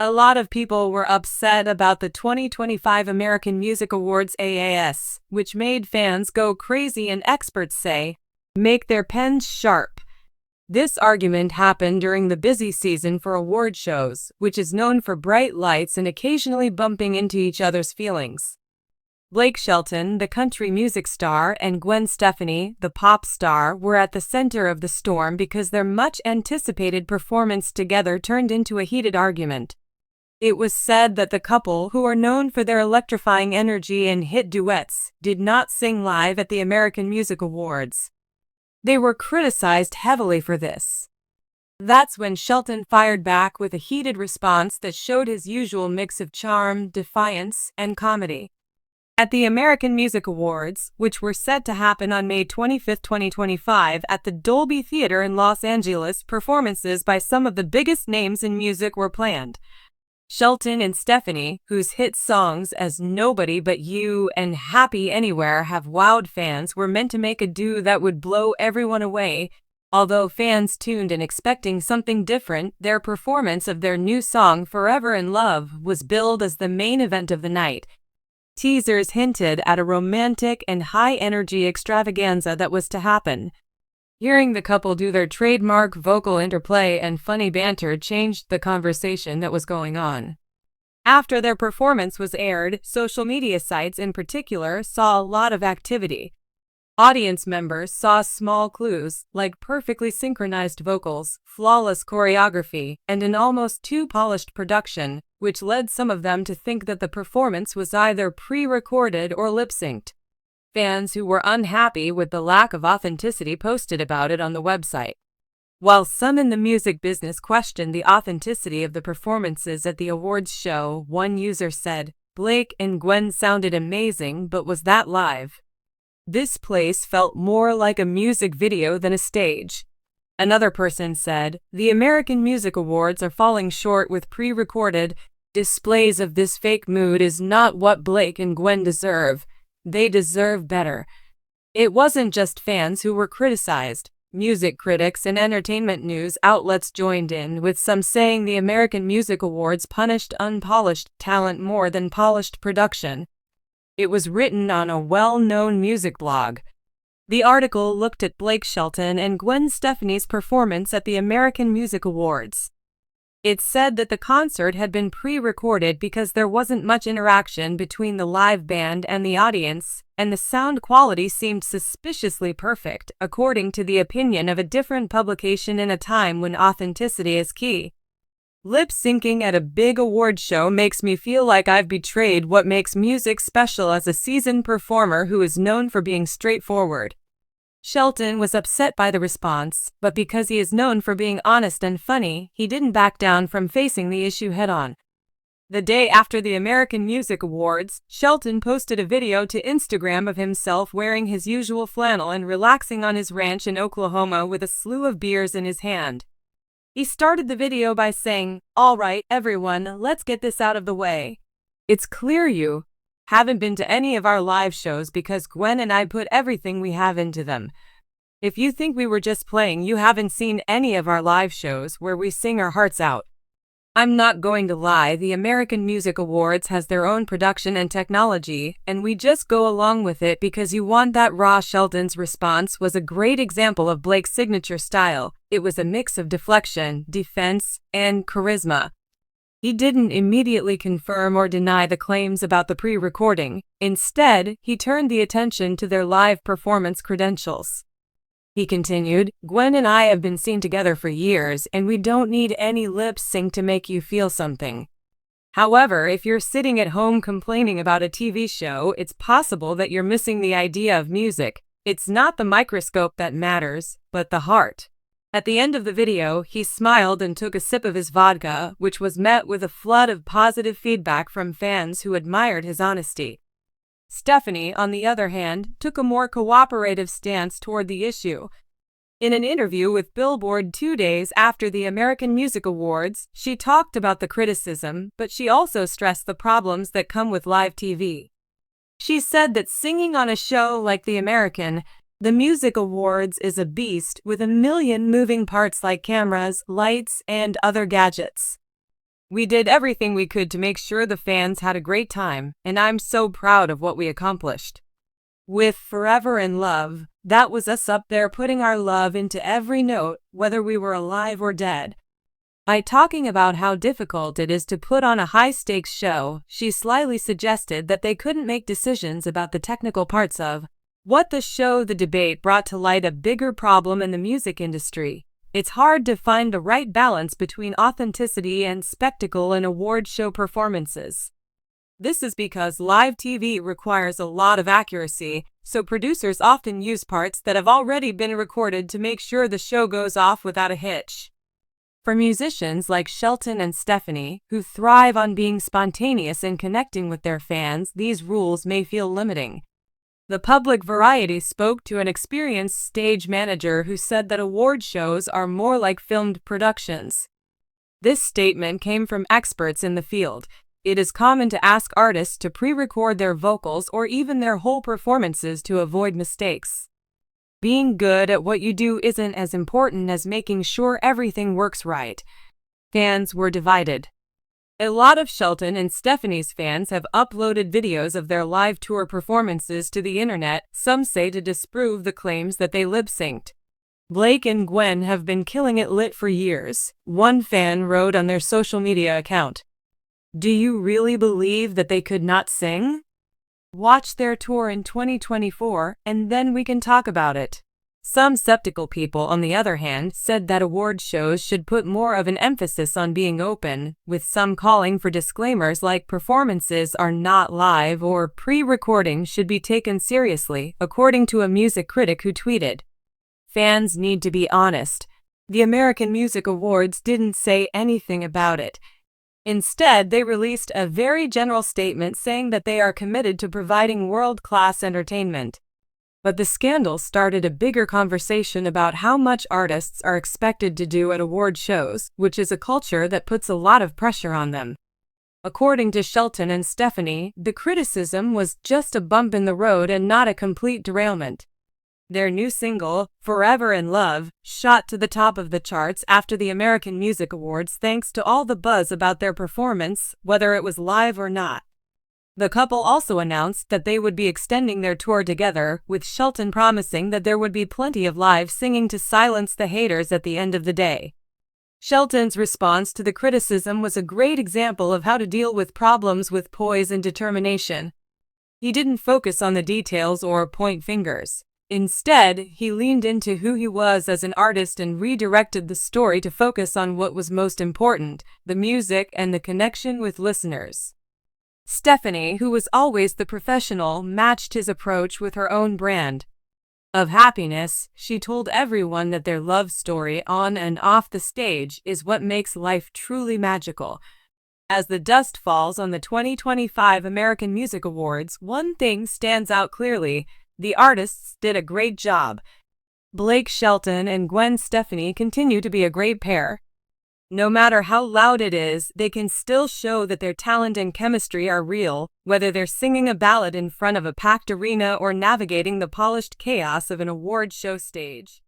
A lot of people were upset about the 2025 American Music Awards AAS, which made fans go crazy and experts say, make their pens sharp. This argument happened during the busy season for award shows, which is known for bright lights and occasionally bumping into each other's feelings. Blake Shelton, the country music star, and Gwen Stefani, the pop star, were at the center of the storm because their much-anticipated performance together turned into a heated argument. It was said that the couple, who are known for their electrifying energy and hit duets, did not sing live at the American Music Awards. They were criticized heavily for this. That's when Shelton fired back with a heated response that showed his usual mix of charm, defiance, and comedy. At the American Music Awards, which were set to happen on May 25, 2025 at the Dolby Theater in Los Angeles, performances by some of the biggest names in music were planned. Shelton and Stefani, whose hit songs as Nobody But You and Happy Anywhere have wowed fans, were meant to make a duo that would blow everyone away. Although fans tuned in expecting something different, their performance of their new song Forever in Love was billed as the main event of the night. Teasers hinted at a romantic and high-energy extravaganza that was to happen. Hearing the couple do their trademark vocal interplay and funny banter changed the conversation that was going on. After their performance was aired, social media sites in particular saw a lot of activity. Audience members saw small clues, like perfectly synchronized vocals, flawless choreography, and an almost too polished production, which led some of them to think that the performance was either pre-recorded or lip-synced. Fans who were unhappy with the lack of authenticity posted about it on the website. While some in the music business questioned the authenticity of the performances at the awards show, one user said, "Blake and Gwen sounded amazing, but was that live? This place felt more like a music video than a stage." Another person said, "The American Music Awards are falling short with pre-recorded displays of this fake mood is not what Blake and Gwen deserve. They deserve better." It wasn't just fans who were criticized. Music critics and entertainment news outlets joined in, with some saying the American Music Awards punished unpolished talent more than polished production. It was written on a well-known music blog. The article looked at Blake Shelton and Gwen Stefani's performance at the American Music Awards. It said that the concert had been pre-recorded because there wasn't much interaction between the live band and the audience, and the sound quality seemed suspiciously perfect, according to the opinion of a different publication in a time when authenticity is key. Lip-syncing at a big award show makes me feel like I've betrayed what makes music special as a seasoned performer who is known for being straightforward. Shelton was upset by the response, but because he is known for being honest and funny, he didn't back down from facing the issue head-on. The day after the American Music Awards, Shelton posted a video to Instagram of himself wearing his usual flannel and relaxing on his ranch in Oklahoma with a slew of beers in his hand. He started the video by saying, "All right, everyone, let's get this out of the way. It's clear you haven't been to any of our live shows because Gwen and I put everything we have into them. If you think we were just playing, you haven't seen any of our live shows where we sing our hearts out. I'm not going to lie, the American Music Awards has their own production and technology, and we just go along with it because you want that raw." Shelton's response was a great example of Blake's signature style. It was a mix of deflection, defense, and charisma. He didn't immediately confirm or deny the claims about the pre-recording. Instead, he turned the attention to their live performance credentials. He continued, "Gwen and I have been seen together for years, and we don't need any lip sync to make you feel something. However, if you're sitting at home complaining about a TV show, it's possible that you're missing the idea of music. It's not the microscope that matters, but the heart." At the end of the video, he smiled and took a sip of his vodka, which was met with a flood of positive feedback from fans who admired his honesty. Stefani, on the other hand, took a more cooperative stance toward the issue. In an interview with Billboard 2 days after the American Music Awards, she talked about the criticism, but she also stressed the problems that come with live TV. She said that singing on a show like the Music Awards is a beast with a million moving parts like cameras, lights, and other gadgets. We did everything we could to make sure the fans had a great time, and I'm so proud of what we accomplished. With Forever in Love, that was us up there putting our love into every note, whether we were alive or dead. By talking about how difficult it is to put on a high-stakes show, she slyly suggested that they couldn't make decisions about the technical parts of what the show. The debate brought to light a bigger problem in the music industry. It's hard to find the right balance between authenticity and spectacle in award show performances. This is because live TV requires a lot of accuracy, so producers often use parts that have already been recorded to make sure the show goes off without a hitch. For musicians like Shelton and Stefani, who thrive on being spontaneous and connecting with their fans, these rules may feel limiting. The Public Variety spoke to an experienced stage manager who said that award shows are more like filmed productions. This statement came from experts in the field. It is common to ask artists to pre-record their vocals or even their whole performances to avoid mistakes. Being good at what you do isn't as important as making sure everything works right. Fans were divided. A lot of Shelton and Stefani's fans have uploaded videos of their live tour performances to the internet, some say to disprove the claims that they lip-synced. Blake and Gwen have been killing it lit for years, one fan wrote on their social media account. Do you really believe that they could not sing? Watch their tour in 2024, and then we can talk about it. Some skeptical people, on the other hand, said that award shows should put more of an emphasis on being open, with some calling for disclaimers like performances are not live or pre-recording should be taken seriously, according to a music critic who tweeted, "Fans need to be honest. The American Music Awards didn't say anything about it. Instead, they released a very general statement saying that they are committed to providing world-class entertainment." But the scandal started a bigger conversation about how much artists are expected to do at award shows, which is a culture that puts a lot of pressure on them. According to Shelton and Stefani, the criticism was just a bump in the road and not a complete derailment. Their new single, Forever in Love, shot to the top of the charts after the American Music Awards thanks to all the buzz about their performance, whether it was live or not. The couple also announced that they would be extending their tour together, with Shelton promising that there would be plenty of live singing to silence the haters at the end of the day. Shelton's response to the criticism was a great example of how to deal with problems with poise and determination. He didn't focus on the details or point fingers. Instead, he leaned into who he was as an artist and redirected the story to focus on what was most important, the music and the connection with listeners. Stefani, who was always the professional, matched his approach with her own brand of happiness. She told everyone that their love story on and off the stage is what makes life truly magical. As the dust falls on the 2025 American Music Awards, one thing stands out clearly: the artists did a great job. Blake Shelton and Gwen Stefani continue to be a great pair. No matter how loud it is, they can still show that their talent and chemistry are real, whether they're singing a ballad in front of a packed arena or navigating the polished chaos of an award show stage.